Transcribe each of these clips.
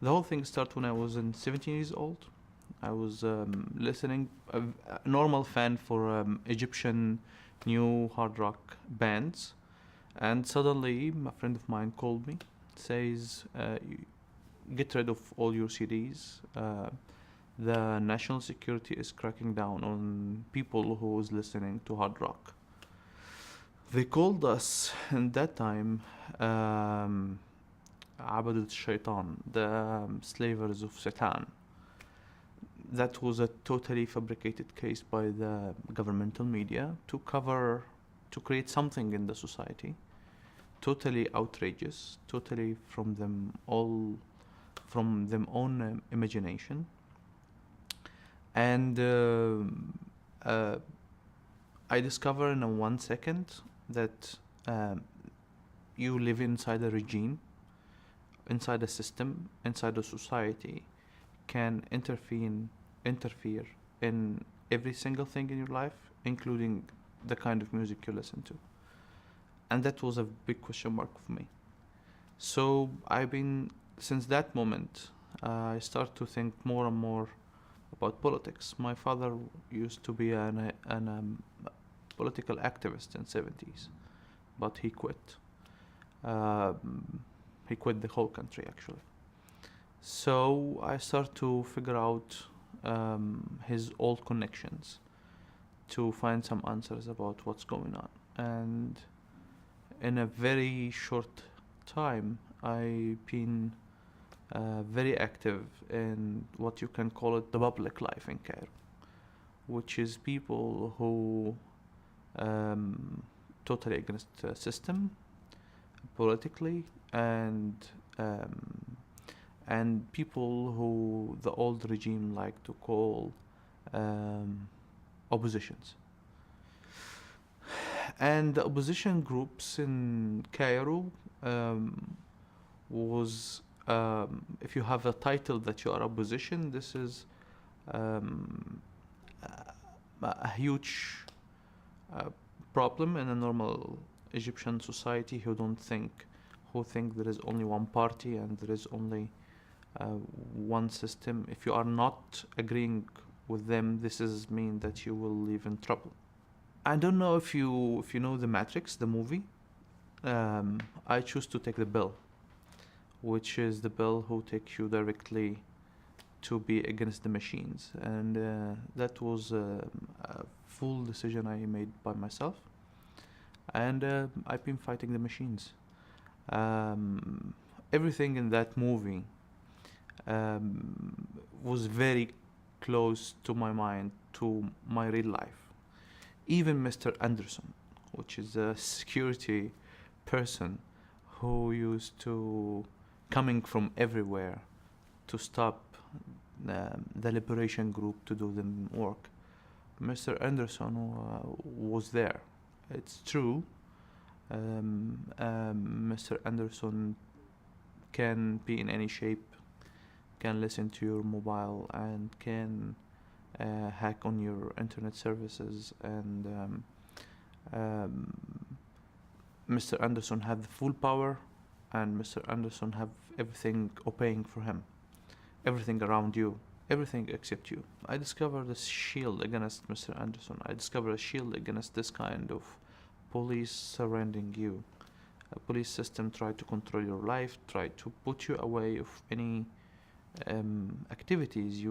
The whole thing started when I was 17 years old. I was listening, a normal fan for Egyptian new hard rock bands, and suddenly a friend of mine called me, says, "Get rid of all your CDs. The national security is cracking down on people who is listening to hard rock." They called us in that time عبدة الشيطان, the slavers of Satan. That was a totally fabricated case by the governmental media to create something in the society. Totally outrageous, totally from them own imagination. And I discover in a 1 second that you live inside a regime, inside a system, inside a society, can interfere in every single thing in your life, including the kind of music you listen to. And that was a big question mark for me. So since that moment, I start to think more and more about politics. My father used to be an political activist in 70s, but he quit. He quit the whole country, actually. So I start to figure out his old connections to find some answers about what's going on. And in a very short time, I've been very active in what you can call it the public life in Cairo, which is people who totally against the system politically, and people who the old regime like to call oppositions. And the opposition groups in Cairo was, if you have a title that you are opposition, this is a huge problem in a normal Egyptian society who think there is only one party and there is only one system. If you are not agreeing with them, this is mean that you will live in trouble. I don't know if you know The Matrix, the movie. I choose to take the bill, which is the bill who takes you directly to be against the machines. And that was a full decision I made by myself. And I've been fighting the machines. Everything in that movie was very close to my mind, to my real life. Even Mr. Anderson, which is a security person who used to coming from everywhere to stop the liberation group to do the work. Mr. Anderson was there. It's true. Mr. Anderson can be in any shape, can listen to your mobile, and can hack on your internet services. And Mr. Anderson have the full power, and Mr. Anderson have everything obeying for him, everything around you, everything except you. I discovered a shield against Mr. Anderson. I discovered a shield against this kind of police surrounding you. A police system try to control your life, try to put you away of any activities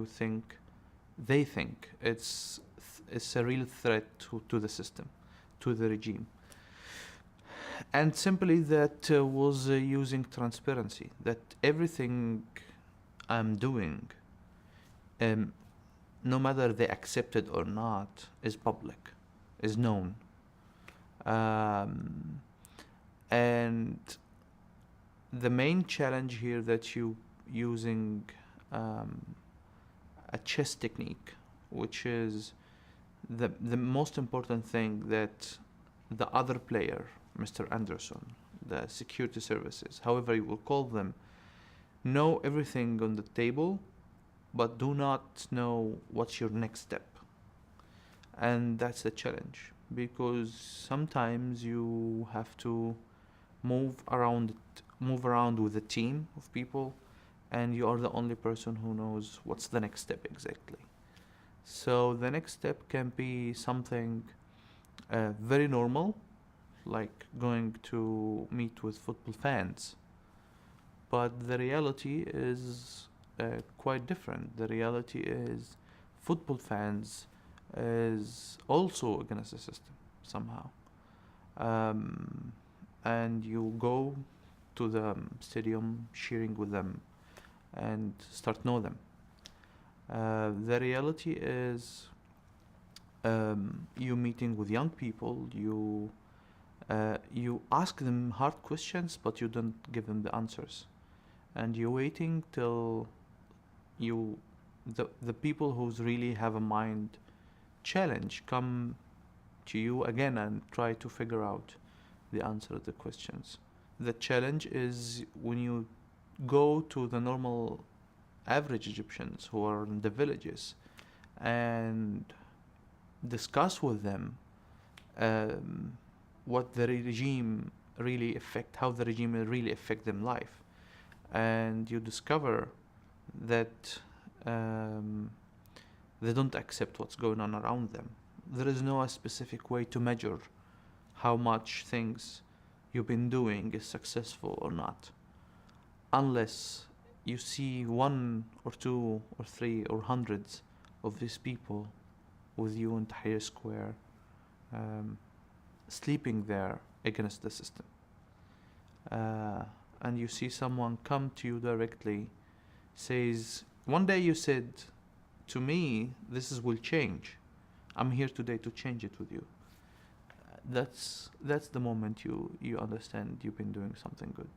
they think it's a real threat to the system, to the regime. And simply that was using transparency, that everything I'm doing, no matter they accept it or not, is public, is known. And the main challenge here that you using a chess technique, which is the most important thing that the other player, Mr. Anderson, the security services, however you will call them, know everything on the table, but do not know what's your next step. And that's the challenge, because sometimes you have to move around with a team of people and you are the only person who knows what's the next step exactly. So the next step can be something very normal, like going to meet with football fans. But the reality is quite different. The reality is football fans is also against the system somehow. Um, and you go to the stadium cheering with them and start know them. The reality is you meeting with young people, you ask them hard questions, but you don't give them the answers, and you're waiting till you the people who's really have a mind challenge come to you again and try to figure out the answer to the questions. The challenge is when you go to the normal average Egyptians who are in the villages and discuss with them what the regime really affect, how the regime will really affect them life, and you discover that they don't accept what's going on around them. There is no specific way to measure how much things you've been doing is successful or not, unless you see one or two or three or hundreds of these people with you in Tahrir Square, sleeping there against the system. And you see someone come to you directly, says, one day you said to me, will change. I'm here today to change it with you. That's the moment you understand you've been doing something good.